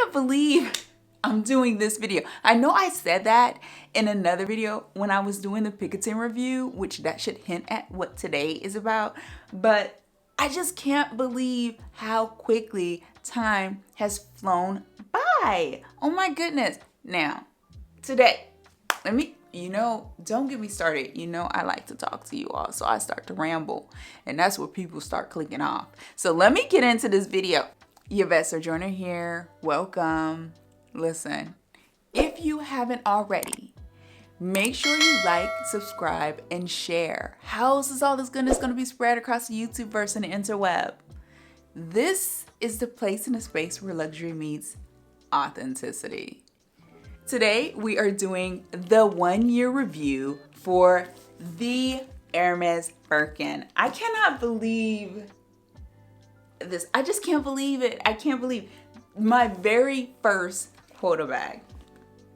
can't believe I'm doing this video. I know I said that in another video when I was doing the Piketton review, which that should hint at what today is about, but I just can't believe how quickly time has flown by. Oh my goodness. Now, today, don't get me started. I like to talk to you all, so I start to ramble, and that's where people start clicking off. So let me get into this video. Yvette Sojourner here. Welcome. Listen, if you haven't already, make sure you like, subscribe, and share. How is all this goodness going to be spread across the YouTubeverse and the interweb? This is the place and the space where luxury meets authenticity. Today, we are doing the 1-year review for the Hermes Birkin. I cannot believe this. I just can't believe it. I can't believe my very first Quota bag.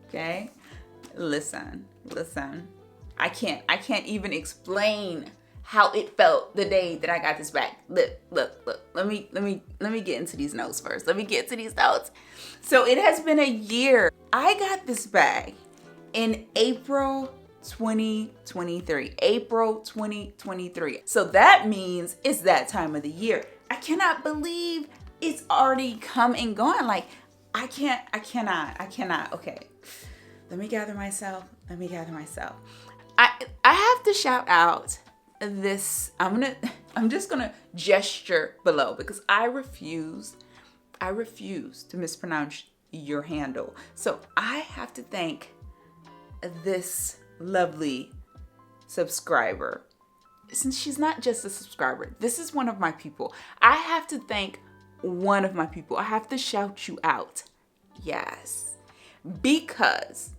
Okay? Listen. I can't even explain how it felt the day that I got this bag. Look. Let me get into these notes first. So it has been a year. I got this bag in April 2023. April 2023. So that means it's that time of the year. I cannot believe it's already come and gone. Like, I cannot. Okay. Let me gather myself. I have to shout out this. I'm just gonna gesture below because I refuse to mispronounce your handle. So I have to thank this lovely subscriber. Since she's not just a subscriber, this is one of my people. I have to thank one of my people. I have to shout you out. Yes. Because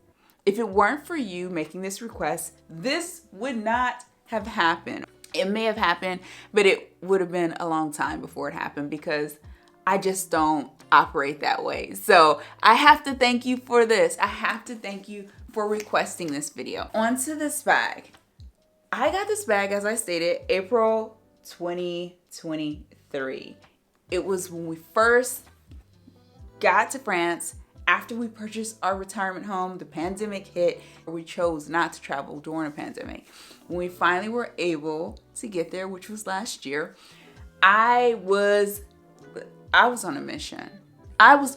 if it weren't for you making this request, this would not have happened. It may have happened, but it would have been a long time before it happened because I just don't operate that way. So I have to thank you for this. I have to thank you for requesting this video. Onto this bag. I got this bag, as I stated, April 2023. It was when we first got to France after we purchased our retirement home. The pandemic hit. We chose not to travel during a pandemic. When we finally were able to get there, which was last year, I was on a mission. I was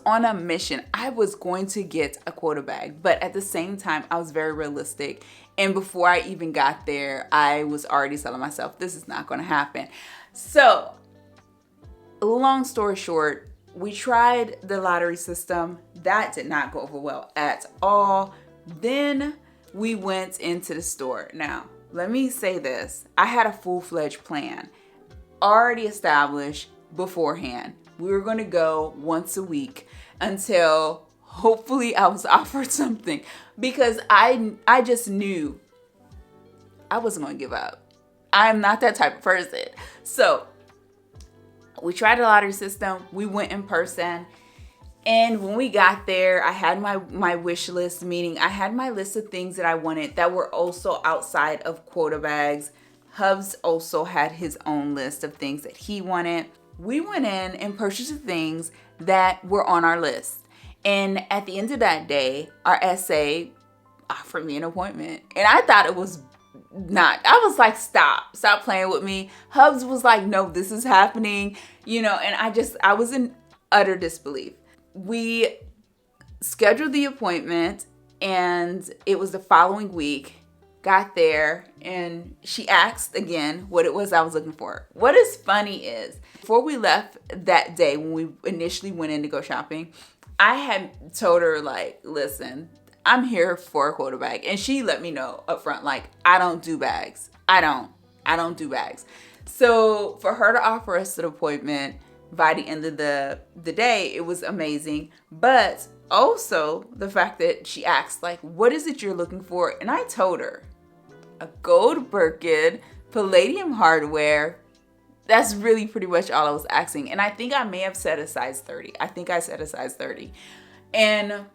going to get a Quota bag, but at the same time, I was very realistic. And before I even got there, I was already telling myself, this is not going to happen. So, long story short, we tried the lottery system. That did not go over well at all. Then we went into the store. Now, let me say this. I had a full-fledged plan already established beforehand. We were going to go once a week until hopefully I was offered something, because I just knew I wasn't going to give up. I'm not that type of person. So we tried the lottery system. We went in person. And when we got there, I had my wish list, meaning I had my list of things that I wanted that were also outside of Quota bags. Hubs also had his own list of things that he wanted. We went in and purchased the things that were on our list. And at the end of that day, our SA offered me an appointment. And I thought it was not. I was like, stop playing with me. Hubs was like, no, this is happening. And I was in utter disbelief. We scheduled the appointment and it was the following week. Got there and she asked again what it was I was looking for. What is funny is, before we left that day, when we initially went in to go shopping, I had told her, like, listen, I'm here for a Quota bag. And she let me know up front, like, I don't do bags. I don't do bags. So for her to offer us an appointment by the end of the day, it was amazing. But also the fact that she asked, like, what is it you're looking for? And I told her, a gold Birkin, palladium hardware. That's really pretty much all I was asking. And I think I may have said a size 30. And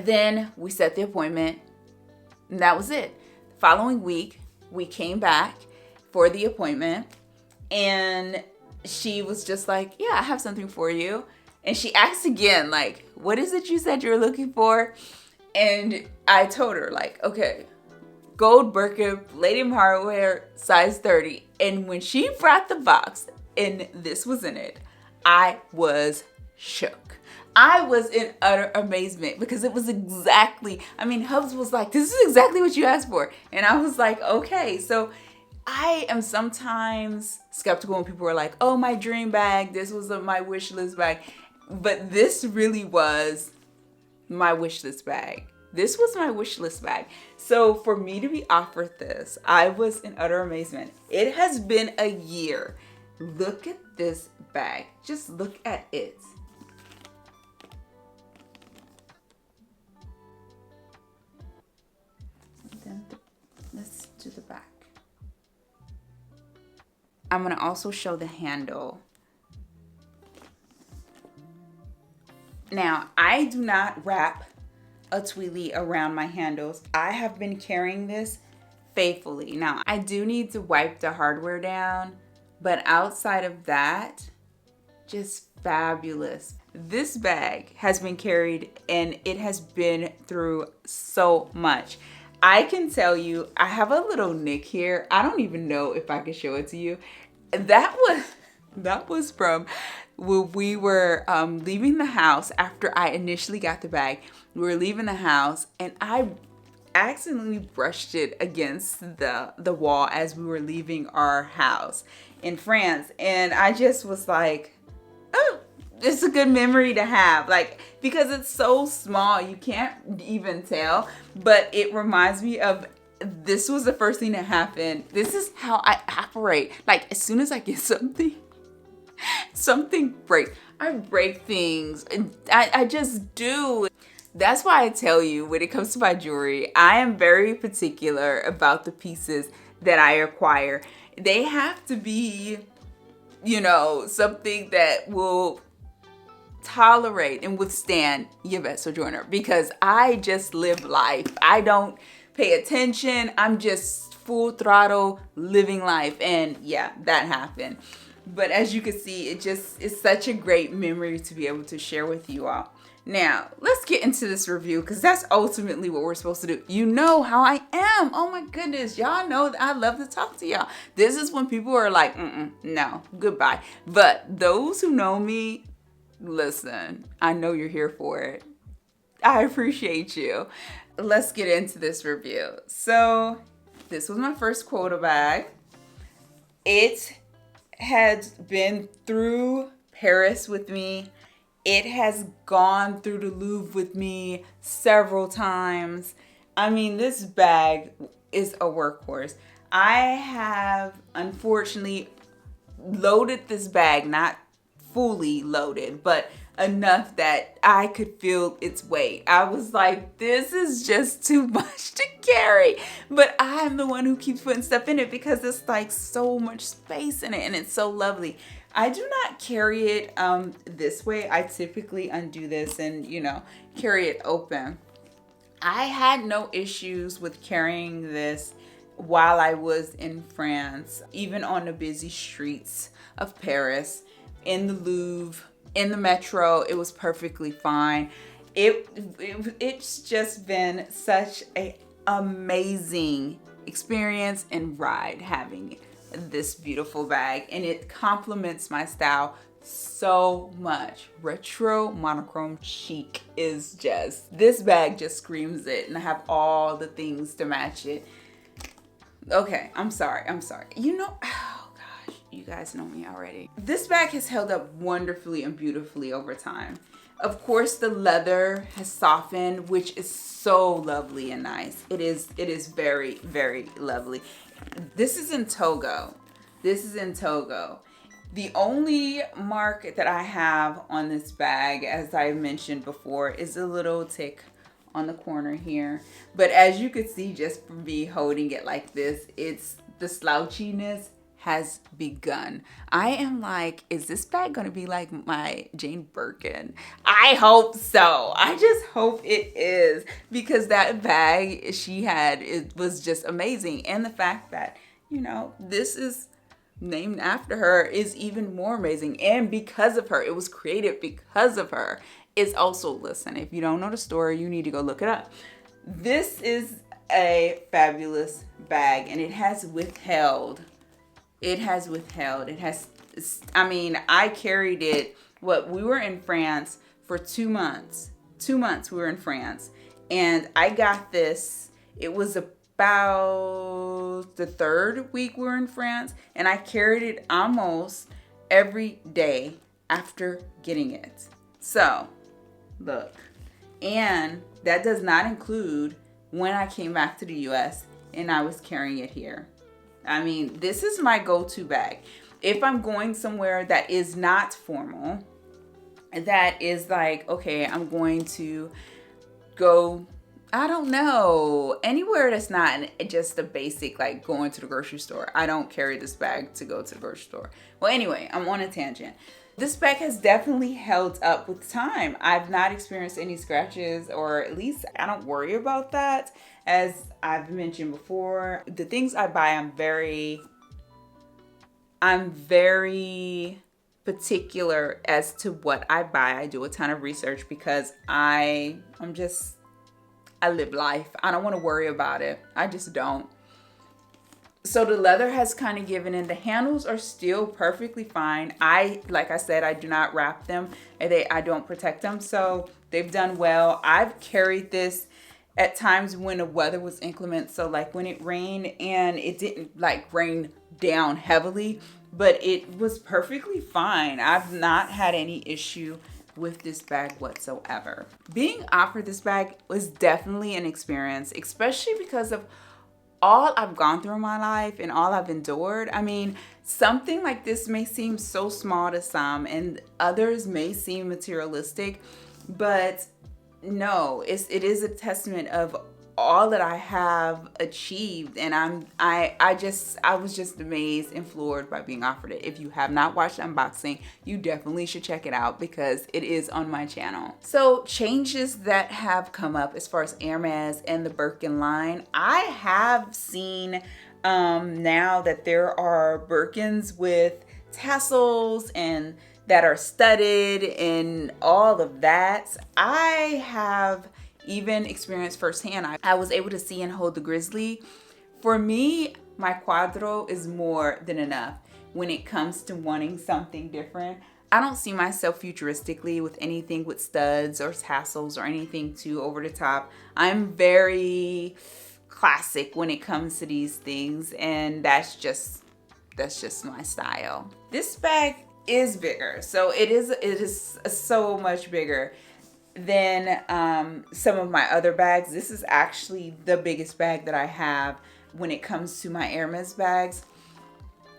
then we set the appointment and that was it. The following week, we came back for the appointment and she was just like, yeah, I have something for you. And she asked again, like, what is it you said you were looking for? And I told her, like, okay, gold Birkin, Palladium hardware, size 30. And when she brought the box and this was in it, I was shook. I was in utter amazement because it was exactly, I mean, Hubs was like, this is exactly what you asked for. And I was like, okay. So I am sometimes skeptical when people are like, oh, my dream bag, this was my wish list bag. But this really was my wish list bag. This was my wish list bag. So for me to be offered this, I was in utter amazement. It has been a year. Look at this bag. Just look at it. Then let's do the back. I'm gonna also show the handle. Now, I do not wrap a twilly around my handles. I have been carrying this faithfully. Now, I do need to wipe the hardware down, but outside of that, just fabulous. This bag has been carried and it has been through so much. I can tell you, I have a little nick here. I don't even know if I can show it to you. That was from when we were leaving the house after I initially got the bag. We were leaving the house and I accidentally brushed it against the wall as we were leaving our house in France. And I just was like, oh, it's a good memory to have. Like, because it's so small, you can't even tell. But it reminds me of, this was the first thing that happened. This is how I operate. Like, as soon as I get something breaks. I break things. And I just do. That's why I tell you, when it comes to my jewelry, I am very particular about the pieces that I acquire. They have to be, you know, something that will tolerate and withstand Yvette Sojourner, because I just live life. I don't pay attention. I'm just full throttle living life. And yeah, that happened. But as you can see, it's such a great memory to be able to share with you all. Now, let's get into this review, because that's ultimately what we're supposed to do. You know how I am. Oh my goodness. Y'all know that I love to talk to y'all. This is when people are like, no, goodbye. But those who know me, listen, I know you're here for it. I appreciate you. Let's get into this review. So this was my first Quota bag. It had been through Paris with me. It has gone through the Louvre with me several times. I mean, this bag is a workhorse. I have unfortunately loaded this bag, not fully loaded, but enough that I could feel its weight. I was like, this is just too much to carry. But I'm the one who keeps putting stuff in it because it's like so much space in it and it's so lovely. I do not carry it this way. I typically undo this and, you know, carry it open. I had no issues with carrying this while I was in France, even on the busy streets of Paris, in the Louvre, in the metro. It was perfectly fine. It's just been such an amazing experience and ride having this beautiful bag, and it complements my style so much. Retro monochrome chic is just, this bag just screams it, and I have all the things to match it. Okay, I'm sorry. You know, oh gosh, you guys know me already. This bag has held up wonderfully and beautifully over time. Of course, the leather has softened, which is so lovely and nice. It is very, very lovely. This is in Togo. The only mark that I have on this bag, as I mentioned before, is a little tick on the corner here. But as you could see, just from me holding it like this, it's the slouchiness has begun. I am like, is this bag gonna be like my Jane Birkin? I hope so. I just hope it is, because that bag she had, it was just amazing. And the fact that, you know, this is named after her is even more amazing. And because of her, it was created because of her. is also, listen, if you don't know the story, you need to go look it up. This is a fabulous bag, and it has withheld. I mean, I carried it, we were in France for 2 months. 2 months we were in France. And I got this, it was about the 3rd week we were in France. And I carried it almost every day after getting it. So, look. And that does not include when I came back to the US and I was carrying it here. I mean, this is my go-to bag. If I'm going somewhere that is not formal, that is like, okay, I'm going to go, I don't know, anywhere that's not just a basic, like going to the grocery store. I don't carry this bag to go to the grocery store. Well, anyway, I'm on a tangent. This bag has definitely held up with time. I've not experienced any scratches, or at least I don't worry about that. As I've mentioned before, the things I buy, I'm very particular as to what I buy. I do a ton of research because I live life. I don't want to worry about it. I just don't. So the leather has kind of given in. The handles are still perfectly fine. Like I said, I do not wrap them. I don't protect them. So they've done well. I've carried this at times when the weather was inclement. So like when it rained, and it didn't like rain down heavily, but it was perfectly fine. I've not had any issue with this bag whatsoever. Being offered this bag was definitely an experience, especially because of all I've gone through in my life and all I've endured. I mean, something like this may seem so small to some, and others may seem materialistic, but no, it is a testament of all that I have achieved, and I was just amazed and floored by being offered it. If you have not watched the unboxing, you definitely should check it out because it is on my channel. So changes that have come up as far as Hermes and the Birkin line, I have seen now that there are Birkins with tassels and that are studded and all of that. I have even experienced firsthand. I was able to see and hold the grizzly. For me, my cuadro is more than enough when it comes to wanting something different. I don't see myself futuristically with anything with studs or tassels or anything too over the top. I'm very classic when it comes to these things, and that's just my style. This bag is bigger, so it is so much bigger than some of my other bags. This is actually the biggest bag that I have when it comes to my Hermes bags.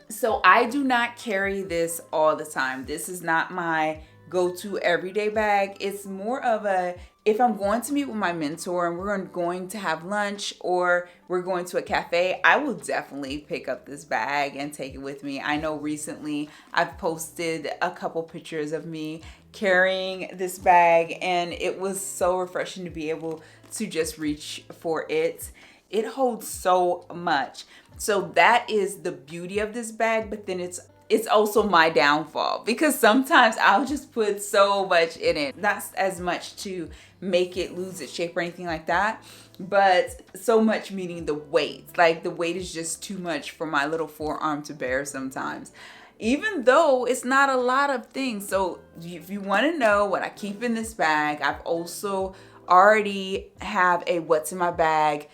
So I do not carry this all the time. This is not my go-to everyday bag. It's more of a, if I'm going to meet with my mentor and we're going to have lunch or we're going to a cafe, I will definitely pick up this bag and take it with me. I know recently I've posted a couple pictures of me carrying this bag, and it was so refreshing to be able to just reach for it. It holds so much. So that is the beauty of this bag, but then it's also my downfall because sometimes I'll just put so much in it. Not as much to make it lose its shape or anything like that, but so much meaning the weight. Like the weight is just too much for my little forearm to bear sometimes, even though it's not a lot of things. So if you want to know what I keep in this bag, I've also already have a what's in my bag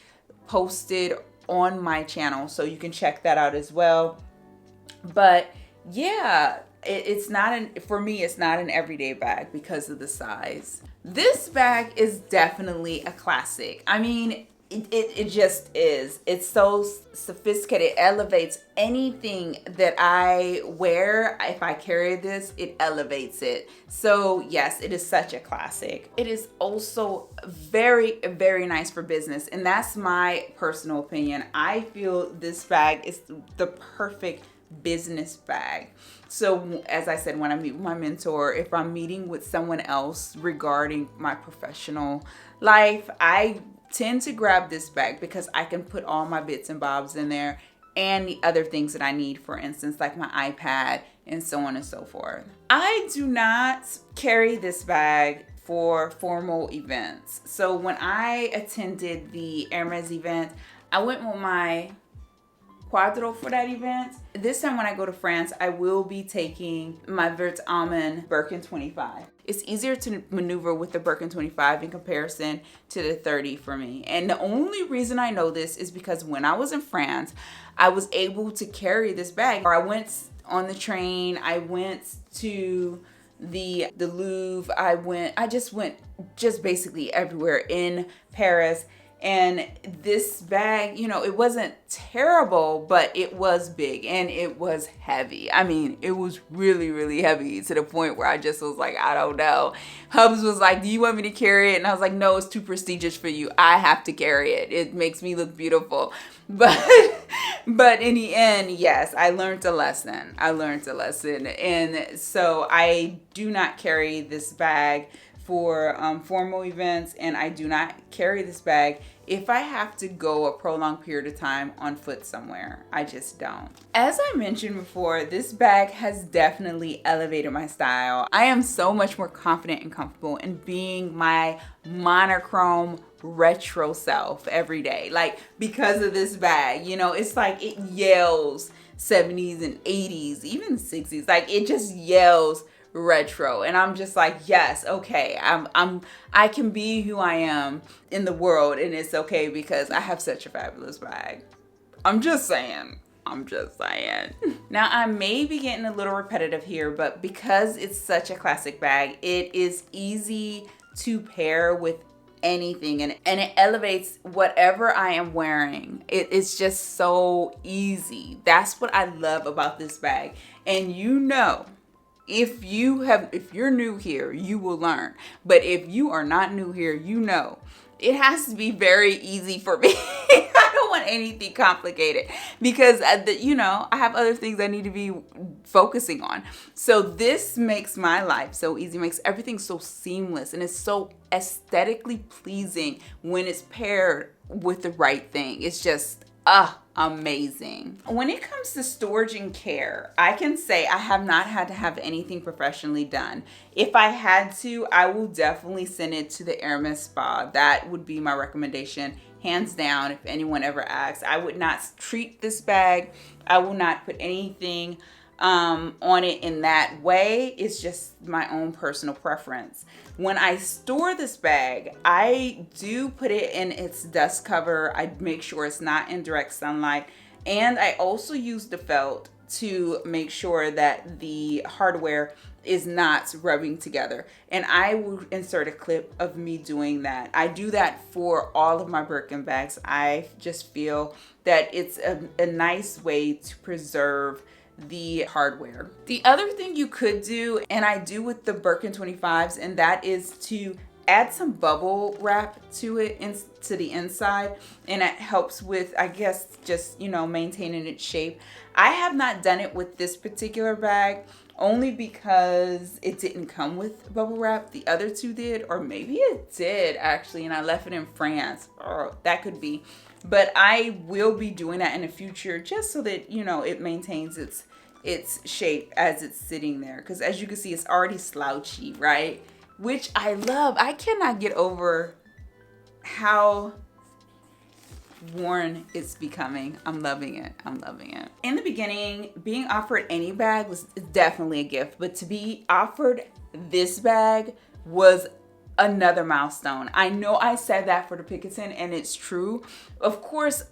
posted on my channel, so you can check that out as well. But yeah, it's not for me, it's not an everyday bag because of the size. This bag is definitely a classic. I mean, it just is. It's so sophisticated. It elevates anything that I wear. If I carry this, it elevates it. So yes, it is such a classic. It is also very, very nice for business. And that's my personal opinion. I feel this bag is the perfect business bag. So as I said, when I meet with my mentor, if I'm meeting with someone else regarding my professional life, I tend to grab this bag because I can put all my bits and bobs in there and the other things that I need, for instance, like my iPad and so on and so forth. I do not carry this bag for formal events. So when I attended the Hermes event, I went with my Quadro for that event. This time when I go to France, I will be taking my Hermès Birkin 25. It's easier to maneuver with the Birkin 25 in comparison to the 30 for me. And the only reason I know this is because when I was in France, I was able to carry this bag. Or I went on the train, I went to the Louvre, I just went basically everywhere in Paris. And this bag, you know, it wasn't terrible, but it was big and it was heavy. I mean, it was really, really heavy to the point where I just was like, I don't know. Hubs was like, do you want me to carry it? And I was like, no, it's too prestigious for you. I have to carry it. It makes me look beautiful. But in the end, yes, I learned a lesson. And so I do not carry this bag for formal events, and I do not carry this bag if I have to go a prolonged period of time on foot somewhere. I just don't. As I mentioned before, this bag has definitely elevated my style. I am so much more confident and comfortable in being my monochrome retro self every day. Like, because of this bag, you know, it's like it yells 70s and 80s, even 60s. Like, it just yells retro, and I'm just like, yes, okay, I can be who I am in the world, and it's okay because I have such a fabulous bag. I'm just saying. Now, I may be getting a little repetitive here, but because it's such a classic bag, it is easy to pair with anything, and it elevates whatever I am wearing. It's just so easy. That's what I love about this bag. And you know, if you're new here, you will learn. But if you are not new here, you know, it has to be very easy for me. I don't want anything complicated because, you know, I have other things I need to be focusing on. So this makes my life so easy, makes everything so seamless, and it's so aesthetically pleasing when it's paired with the right thing. It's just, amazing. When it comes to storage and care, I can say I have not had to have anything professionally done. If I had to, I will definitely send it to the Hermes spa. That would be my recommendation, hands down. If anyone ever asks, I would not treat this bag. I will not put anything on it in that way. It's just my own personal preference. When I store this bag, I do put it in its dust cover. I make sure it's not in direct sunlight. And I also use the felt to make sure that the hardware is not rubbing together. And I will insert a clip of me doing that. I do that for all of my Birkin bags. I just feel that it's a nice way to preserve the hardware. The other thing you could do, and I do with the Birkin 25s, and that is to add some bubble wrap to it, to the inside, and it helps with, I guess, just, you know, maintaining its shape. I have not done it with this particular bag, only because it didn't come with bubble wrap. The other two did, or maybe it did actually, and I left it in France. Oh, that could be. But I will be doing that in the future, just so that, you know, it maintains its shape as it's sitting there. Because as you can see, it's already slouchy, right? Which I love. I cannot get over how worn it's becoming. I'm loving it. In the beginning, being offered any bag was definitely a gift, but to be offered this bag was another milestone. I know I said that for the Pickerton, and it's true. Of course,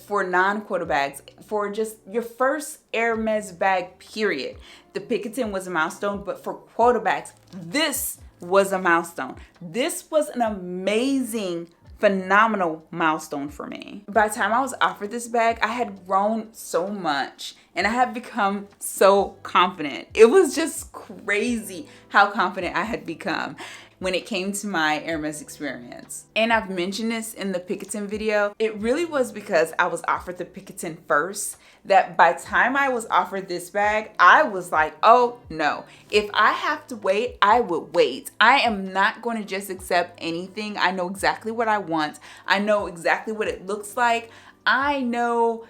for non-Quota bags, for just your first Hermes bag, period, the Pickerton was a milestone, but for Quota bags, this was a milestone. This was an amazing, phenomenal milestone for me. By the time I was offered this bag, I had grown so much and I had become so confident. It was just crazy how confident I had become when it came to my Hermes experience. And I've mentioned this in the Pickerton video. It really was because I was offered the Pickerton first, that by the time I was offered this bag, I was like, oh no, if I have to wait, I would wait. I am not going to just accept anything. I know exactly what I want. I know exactly what it looks like. I know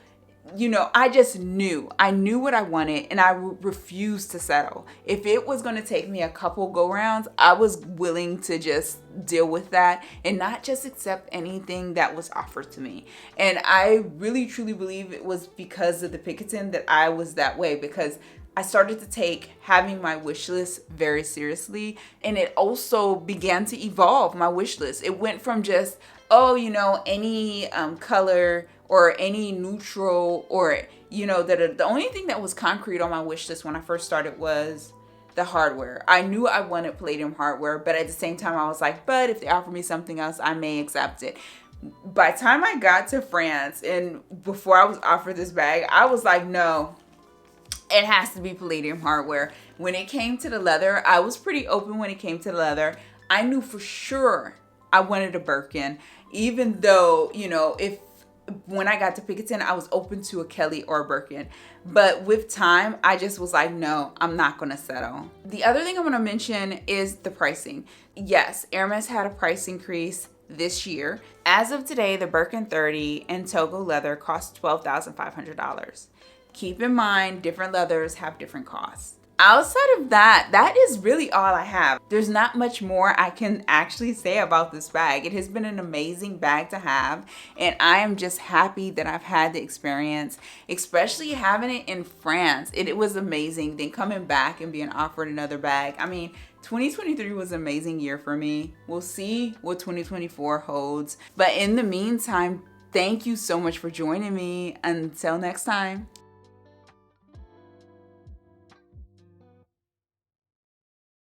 you know, I just knew. I knew what I wanted, and I refused to settle. If it was going to take me a couple go-rounds, I was willing to just deal with that and not just accept anything that was offered to me. And I really, truly believe it was because of the Pickerton that I was that way, because I started to take having my wish list very seriously, and it also began to evolve my wish list. It went from just, oh, you know, any color or any neutral, or, you know, the only thing that was concrete on my wish list when I first started was the hardware. I knew I wanted palladium hardware, but at the same time I was like, but if they offer me something else, I may accept it. By the time I got to France and before I was offered this bag, I was like, no, it has to be palladium hardware. When it came to the leather, I was pretty open when it came to the leather. I knew for sure I wanted a Birkin, even though, you know, when I got to Pickerton, I was open to a Kelly or a Birkin. But with time, I just was like, no, I'm not going to settle. The other thing I'm going to mention is the pricing. Yes, Hermes had a price increase this year. As of today, the Birkin 30 in Togo leather costs $12,500. Keep in mind, different leathers have different costs. Outside of that, that is really all I have. There's not much more I can actually say about this bag. It has been an amazing bag to have, and I am just happy that I've had the experience, especially having it in France. It was amazing. Then coming back and being offered another bag. I mean, 2023 was an amazing year for me. We'll see what 2024 holds. But in the meantime, thank you so much for joining me. Until next time.